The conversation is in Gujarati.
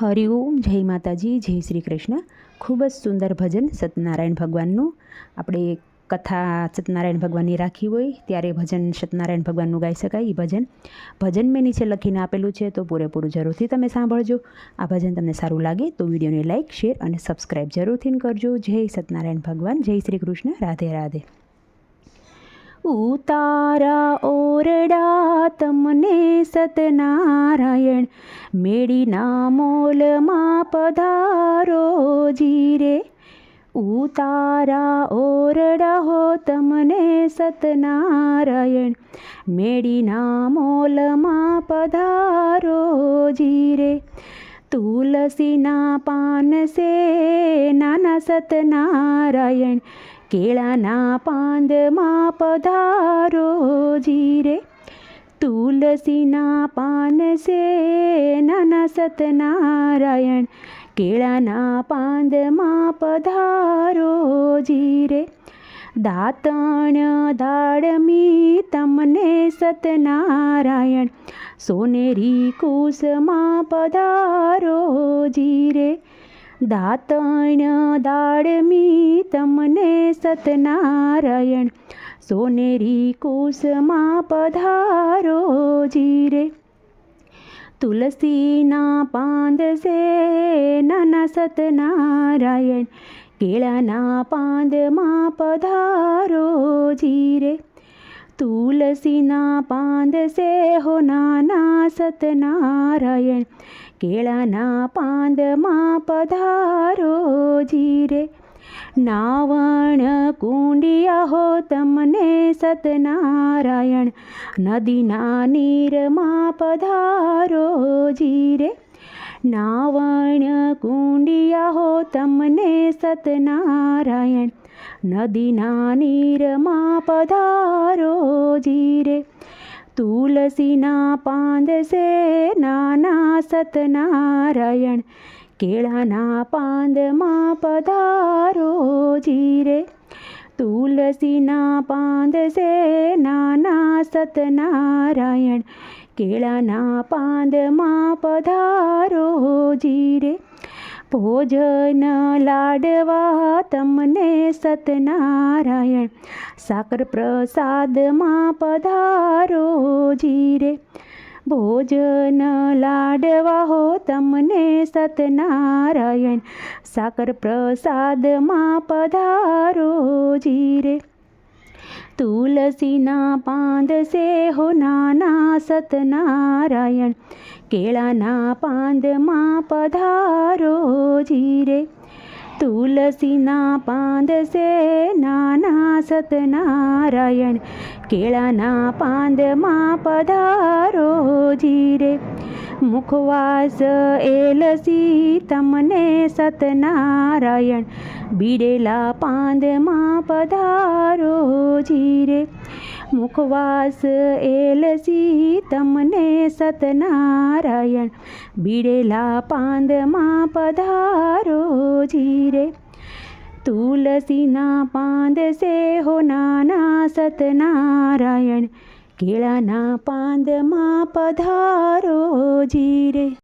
હરિઓમ, જય માતાજી, જય શ્રી કૃષ્ણ. ખૂબ જ સુંદર ભજન સત્યનારાયણ ભગવાનનું. આપણે કથા સત્યનારાયણ ભગવાનની રાખી હોય ત્યારે ભજન સત્યનારાયણ ભગવાનનું ગાઈ શકાય. એ ભજન મેં નીચે લખીને આપેલું છે, તો પૂરેપૂરું જરૂરથી તમે સાંભળજો. આ ભજન તમને સારું લાગે તો વિડીયોને લાઇક, શેર અને સબસ્ક્રાઈબ જરૂરથી કરજો. જય સત્યનારાયણ ભગવાન, જય શ્રી કૃષ્ણ, રાધે રાધે. ઉતારા ઓરડા તમને સતનારાયણ, મેળીના મોલમાં પધારો જીરે. ઉતારા ઓરડા હો તમને સતનારાયણ, મેળીના મોલમાં પધારો જીરે. તુલસીના પાન સે નાના સતનારાયણ, કેળાના પાંદમાં પધારો જીરે. તુલસીના પાન સે નાના સતનારાયણ, કેળાના પાંદમાં પધારો જીરે. દાતણ દાડમી તમને સતનારાયણ, સોનેરી કુસમાં પધારો જીરે. દાતણ દાડમી તમને સતનારાયણ, સોનેરી કુસમાં પધારો જીરે. તુલસીના પાંદ સે નાના સતનારાયણ, કેળાના પાંદમાં પધારો જીરે. તુલસીના પાંદ સે હો નાના સતનારાયણ, કેળાના પાંદમાં પધારો જીરે. નાવણ કુંડિયા હો તમને સતનારાયણ, નદીના નીરમાં પધારો જીરે. નાવણ કુંડિયા હો તમને સતનારાયણ, નદીના નીરમાં પધારો જીરે. તુલસીના પાંદ સે નાના સતનારાયણ, કેળાના પાંદમાં પધારો જીરે. તુલસીના પાંદ સે નાના સતનારાયણ, કેળાના પાંદમાં પધારો જીરે. ભોજન લાડવા તમને સતનારાયણ, સાકર પ્રસાદમાં પધારો જીરે. ભોજન લાડવા હો તમને સતનારાયણ, સાકર પ્રસાદમાં પધારો જીરે. તુલસીના પાંદ સે હો નાના સતનારાયણ, કેળાના પાંદમાં પધારો જીરે. તુલસીના પાંદ સે નાના સતનારાયણ, કેળાના પાંદમાં પધારો જીરે. મુખવાસ એલસી તમને સતનારાયણ, બીડેલા પાંદમાં પધારો જીરે. મુખવાસ એલસી તમને સતનારાયણ, બીડેલા પાંદમાં પધારો જીરે. તુલસીના પાંદ સે હો નાના સતનારાયણ, કેળાના પાંદમાં પધારો જીરે.